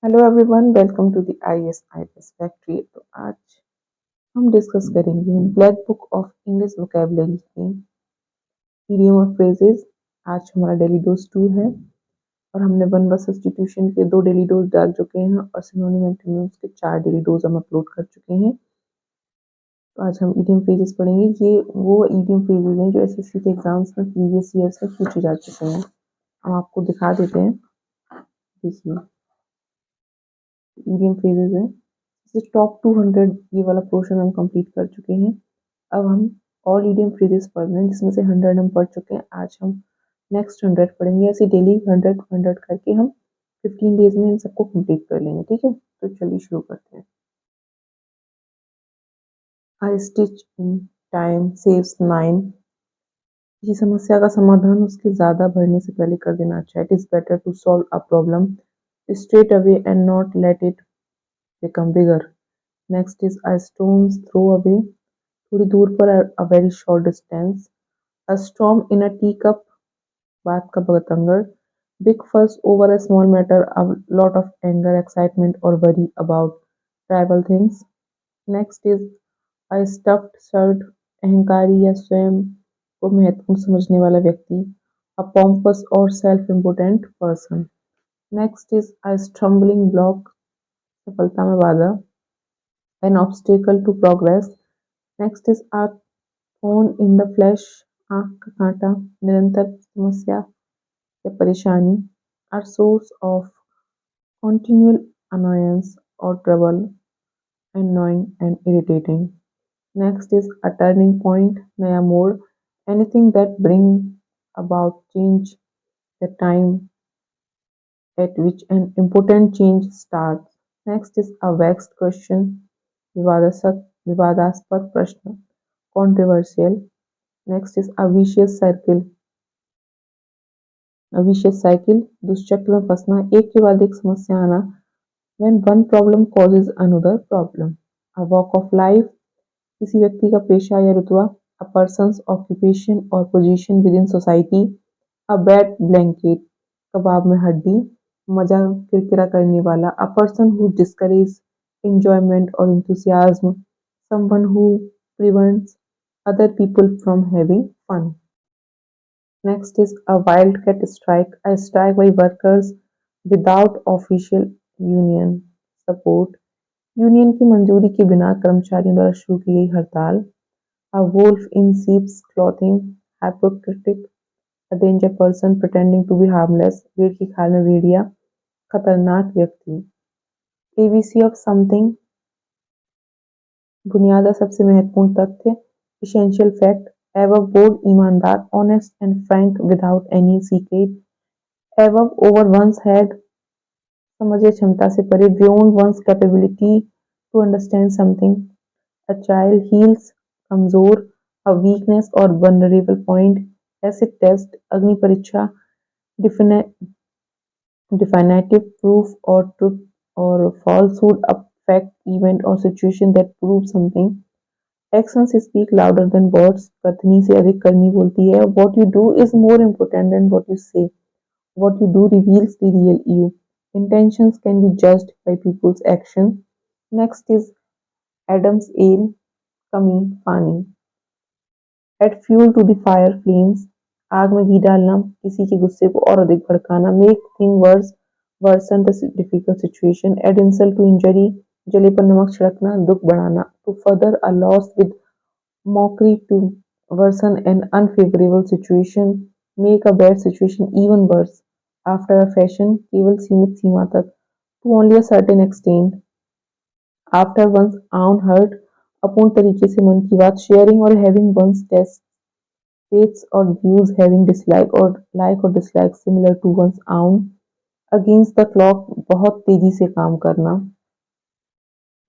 Hello everyone, welcome to the ISIS factory. तो आज हम डिस्कस करेंगे black book of English vocabulary के इडियम और फ्रेजेस। आज हमारा डेली डोज 2 है और हमने वन वर्ड सब्स्टिट्यूशन के 2 डेली डोज डाल चुके हैं और सिनोनिम एंटोनिम्स के 4 डेली डोज हम अपलोड कर चुके हैं। तो आज हम इडियम फ्रेजेस पढ़ेंगे। ये वो इडियम फ्रेजेस हैं जो एसएससी के एग्जाम्स में प्रीवियस ईयर्स में पूछे जा चुके हैं। हम आपको दिखा देते हैं। देखिए, इडियम फ्रेजेस हैं। जैसे टॉप 200 ये वाला पोर्शन हम कंप्लीट कर चुके हैं। अब हम ऑल इडियम फ्रेजेस पढ़ रहे हैं जिसमें से 100 हम पढ़ चुके हैं। आज हम नेक्स्ट 100 पढ़ेंगे। ऐसे डेली 100 100 करके हम 15 डेज में इन सबको कंप्लीट कर लेंगे। ठीक है, तो चलिए शुरू करते हैं। आई स्टिच इन टाइम सेव्स 9। किसी समस्या का समाधान उसके ज्यादा बढ़ने से पहले कर देना अच्छा है। It is better to solve a problem straight away and not let it become bigger. Next is a stone's throw away. थोड़ी दूर पर a very short distance. A storm in a teacup. बात का बतंगड़. Big fuss over a small matter. A lot of anger, excitement or worry about trivial things. Next is a stuffed shirt. अहंकारी या स्वयं को महत्वपूर्ण समझने वाला व्यक्ति. A pompous or self-important person. Next is a stumbling block. सफलता में बाधा. An obstacle to progress. Next is a thorn in the flesh. आँख का कांटा. निरंतर समस्या या परेशानी. A source of continual annoyance or trouble. Annoying and irritating. Next is a turning point. नया मोड़. Anything that bring about change. The time at which an important change starts. Next is a vexed question. विवादास्पद विवादास्पद प्रश्न. Controversial. Next is a vicious circle. A vicious cycle. दुष्चक्र में फंसना. एक के बाद एक समस्या आना. When one problem causes another problem. A walk of life. किसी व्यक्ति का पेशा या रुतबा. A person's occupation or position within society. A bad blanket. कबाब में हड्डी. मजा किरकिरा करने वाला. A person who discourages enjoyment or enthusiasm. Someone who prevents other people from having fun. Next is a wildcat strike, a strike by workers without official union support. Union की मंजूरी के बिना कर्मचारियों द्वारा शुरू की गई हड़ताल. A wolf in sheep's clothing, hypocritic, a danger person pretending to be harmless, भेड़ की खाल में भेड़िया, खतरनाक व्यक्ति. ABC of something, बुनियादा सबसे महत्वपूर्ण तथ्य, essential fact, ever bold ईमानदार, honest and frank without any secret, above over one's head, समझे क्षमता से परे, beyond one's capability to understand something, a child heals, कमजोर, a weakness or vulnerable point, acid test, अग्नि परीक्षा, definitive proof or truth or falsehood, a fact, event or situation that proves something. Actions speak louder than words. कथनी से अधिक करनी बोलती है. What you do is more important than what you say. What you do reveals the real you. Intentions can be judged by people's action. Next is Adam's ale, कमी, पानी. Add fuel to the fire flames. आग में घी डालना, किसी के गुस्से को और अधिक भड़काना. Make thing worse, worsen the difficult situation. Add insult to injury. जले पर नमक छिड़कना, दुख बढ़ाना. To further a loss with mockery to worsen an unfavorable situation. Make a bad situation even worse. After a fashion, केवल सीमित सीमा तक. To only a certain extent. After one's own hurt, अपूर्ण तरीके से मन की बात. Sharing or having one's tastes or views having dislike or dislike similar to one's own. Against the clock, बहुत तेजी से काम करना.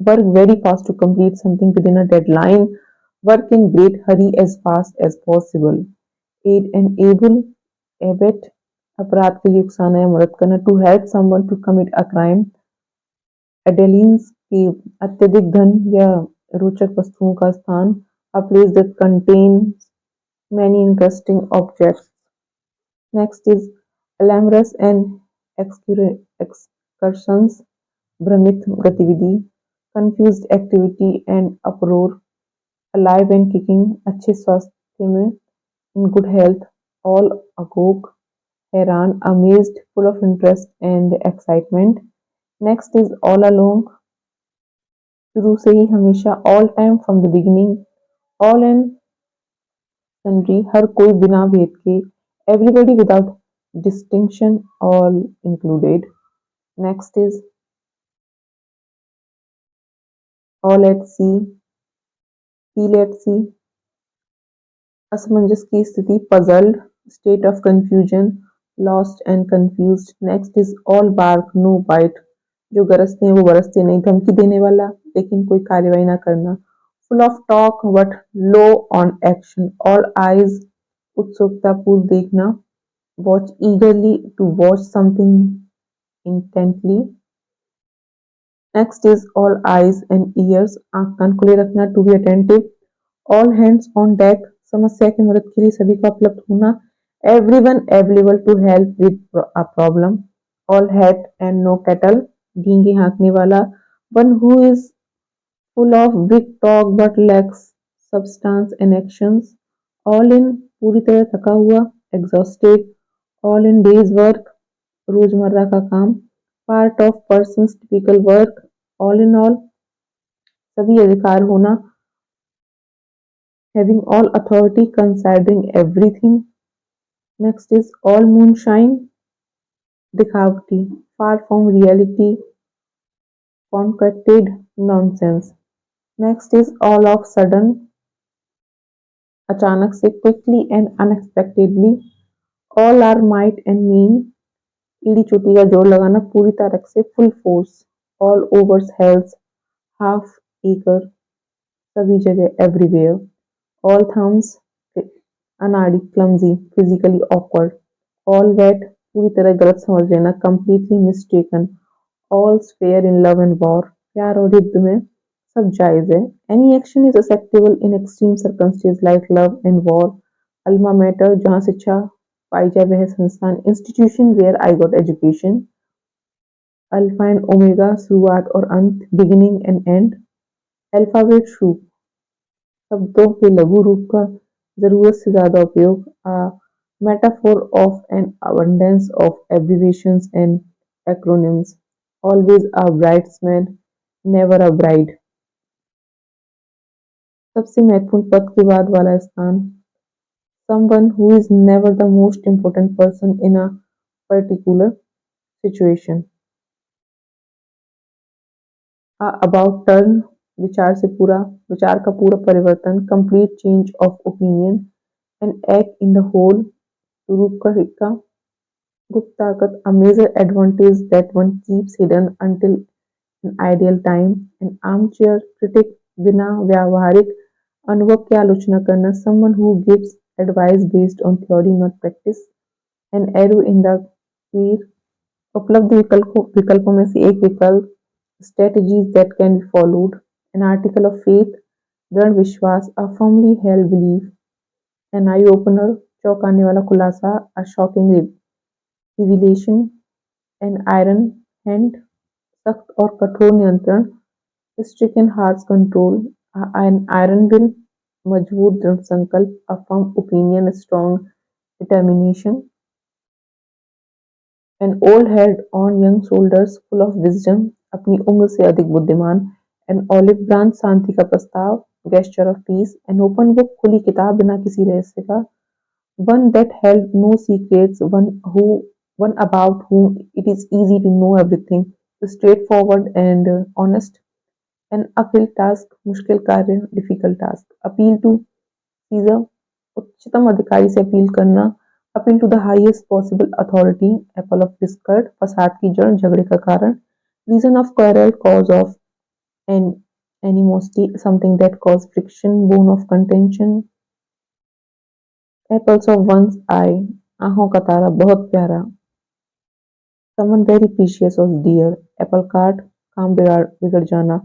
Work very fast to complete something within a deadline. Work in great hurry as fast as possible. Aid and abet, अपराध के लिए उकसाना या मदद करना. To help someone to commit a crime. Adelines की अत्यधिक धन या रोचक वस्तुओं का स्थान. A place that contains many interesting objects. Next is glamorous and excursions. भ्रमित गतिविधि, confused activity and uproar, alive and kicking, अच्छे स्वास्थ्य में, in good health, all agog, हैरान, amazed, full of interest and excitement. Next is all along, शुरू से ही हमेशा, all time from the beginning, all and sundry, हर कोई बिना भेद के, everybody without distinction, all included. Next is all at sea, feel at sea, असमंजस की स्थिति, puzzled, state of confusion, lost and confused. Next is all bark no bite, जो गरजते हैं वो बरसते नहीं, धमकी देने वाला लेकिन कोई कार्रवाई ना करना, full of talk but low on action, all eyes, उत्सुकता पूर्व देखना, watch eagerly, to watch something intently. Next is all eyes and ears, आंख कान खुले रखना, to be attentive, all hands on deck, समस्या की मदद के लिए सभी का उपलब्ध होना, everyone available to help with a problem, all hat and no cattle, डींगे हाँकने वाला, one who is full of big talk but lacks substance and actions, all in, पूरी तरह थका हुआ, exhausted, all in day's work, रोजमर्रा का काम, part of person's typical work, all in all, सभी अधिकार होना, having all authority considering everything. Next is all moonshine, दिखावटी, far from reality, concocted nonsense. Next is all of sudden, अचानक से, quickly and unexpectedly, all our might and main, ईड़ी चोटी का जोर लगाना, पूरी तरह से, full force, all over health, half acre, सभी जगह, everywhere, all thumbs, अनाड़ी, clumsy, physically awkward, all wet, पूरी तरह गलत समझ लेना, completely mistaken, all fair in love and war, प्यार और युद्ध में सब जायज है, any action is acceptable in extreme circumstances like love and war, alma mater, जहाँ शिक्षा पाई जाए वह संस्थान, institution where I got education, alpha and omega, शुरुआत और अंत, beginning and end, अल्फाबेट रूप, शब्दों के लघु रूप का जरूरत से ज्यादा उपयोग, metaphor of an abundance of abbreviations and acronyms, always a bridesmaid, never a bride, सबसे महत्वपूर्ण पद के बाद वाला स्थान, someone who is never the most important person in a particular situation, about turn, विचार से पूरा, विचार का पूरा परिवर्तन, complete change of opinion, an egg in the hole, रूप का सिक्का, गुप्त ताकत, a major advantage that one keeps hidden until an ideal time, an armchair critic, बिना व्यावहारिक अनुभव की आलोचना करना, someone who gives advice based on theory not practice, an arrow in the quiver, उपलब्ध विकल्पों में से एक विकल्प, strategies that can be followed, an article of faith, दृढ़ विश्वास, a firmly held belief, an eye opener, चौंकाने वाला खुलासा, a shocking revelation, an iron hand, सख्त और कठोर नियंत्रण, stricken harsh control, an iron will, मजबूत दृढ़ संकल्प, a firm opinion, strong determination, an old head on young shoulders, full of wisdom, अपनी उम्र से अधिक बुद्धिमान, an olive branch, शांति का प्रस्ताव, gesture of peace, an open book, खुली किताब बिना किसी रहस्य का, one that held no secrets, one about whom it is easy to know everything, straightforward and honest, an uphill task, मुश्किल कार्य, difficult task, appeal to Caesar, उच्चतम अधिकारी से अपील करना, appeal to the highest possible authority, apple of discord, फसाद की जड़, झगड़े का कारण, reason of quarrel, cause of an animosity, something that cause friction, bone of contention, apples of one's eye, आंखों का तारा, बहुत प्यारा, समन वेरी प्रीशियस और डियर, एप्पल कार्ट, काम बिगड़ जाना,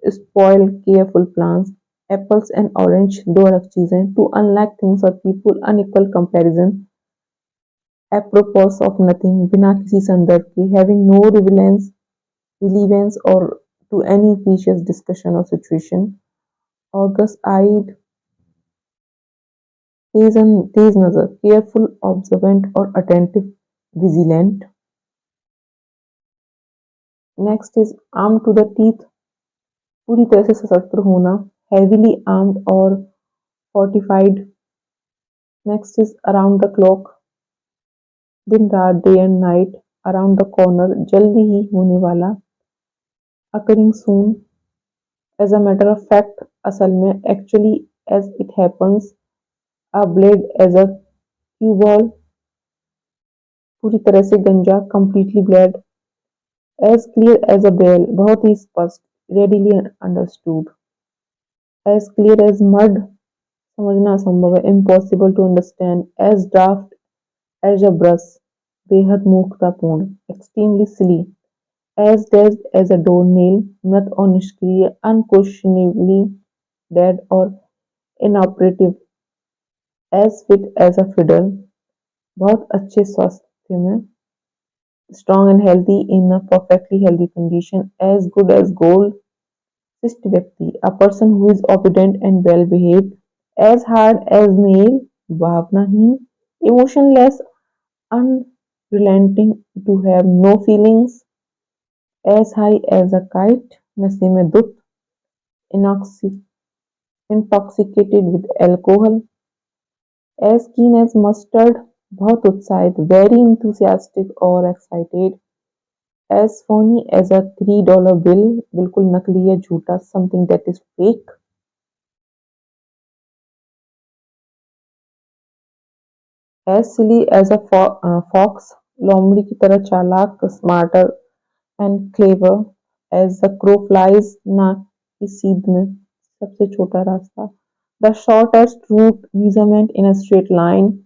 spoil careful plans, apples and orange, दो अलग चीजें, two unlike things or people, unequal comparison, apropos of nothing, बिना किसी संदर्भ के, having no relevance, relevance or to any precious discussion or situation. August-eyed, तेज नजर, careful, observant or attentive, vigilant. Next is armed to the teeth, पूरी तरह से सशस्त्र होना, heavily armed or fortified. Next is around the clock, दिन रात, day and night. Around the corner, जल्दी ही होने वाला. Occurring soon, as a matter of fact, असल में, actually, as it happens. A blade as a cue ball, पूरी तरह से गंजा, completely blade. As clear as a bell, बहुत ही स्पष्ट, readily understood. As clear as mud, समझना असंभव है, impossible to understand. As daft as a brush, बेहद मूर्खतापूर्ण, extremely silly. As dead as a doornail, मृत और निष्क्रिय, unquestionably dead or inoperative. As fit as a fiddle, बहुत अच्छे स्वास्थ्य में, strong and healthy in a perfectly healthy condition. As good as gold, शिष्ट व्यक्ति, a person who is obedient and well behaved. As hard as nail, भावनाहीन, emotionless, unrelenting, to have no feelings. As high as a kite, नशे में धुत, intoxicated with alcohol. As keen as mustard, बहुत उत्साहित, very enthusiastic or excited. As phony as a $3 bill, बिल्कुल नकली या झूठा, something that is fake. As silly as a fox, लोमड़ी की तरह चालाक, smarter and clever. As the crow flies, नाक की सीध में सबसे छोटा रास्ता. The shortest route, measurement in a straight line.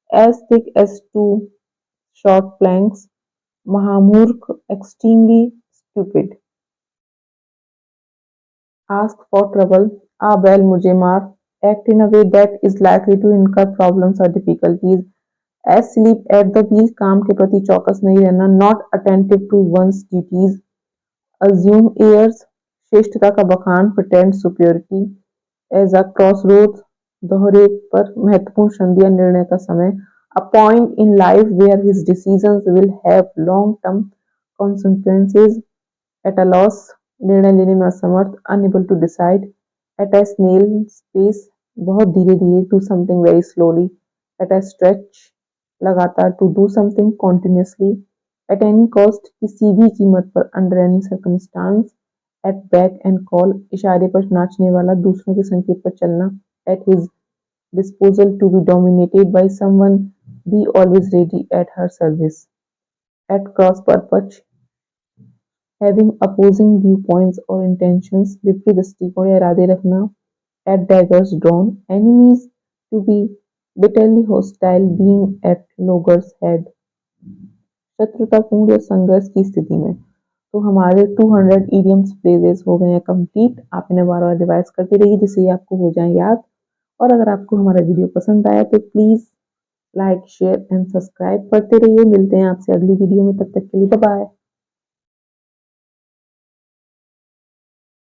As thick as two short planks. महामूर्ख, extremely stupid. Ask for trouble, आ बैल मुझे मार. Act in a way that is likely to incur problems or difficulties. As sleep at the wheel, काम के प्रति चौकस नहीं रहना, not attentive to one's duties. Assume airs, श्रेष्ठता का बखान, pretend superiority. As a crossroads, दोहरे पर महत्वपूर्ण संधि या निर्णय का समय. A point in life where his decisions will have long-term consequences. At a loss, निर्णय लेने में असमर्थ, unable to decide. At a snail's pace, बहुत धीरे धीरे, do something very slowly. At a stretch, लगातार, to do something continuously. At any cost, किसी भी कीमत पर, under any circumstance. At beck and call, इशारे पर नाचने वाला, दूसरों के संकेत पर चलना. At his disposal, to be dominated by someone, be always ready at her service. At cross purpose, having opposing viewpoints or intentions, विपरीत दृष्टिकोण या इरादे रखना. At daggers drawn, enemies, to be bitterly hostile, being at loggerheads. शत्रुतापूर्ण या संघर्ष की स्थिति में. तो हमारे 200 idioms phrases हो गए हैं कंप्लीट. आप इन्हें बार बार रिवाइज करते रहिए जिससे ये आपको हो जाए याद. और अगर आपको हमारा वीडियो पसंद आया तो please like share and subscribe करते रहिए. मिलते हैं आपसे अगली वीडियो में, तब तक के लिए बाय.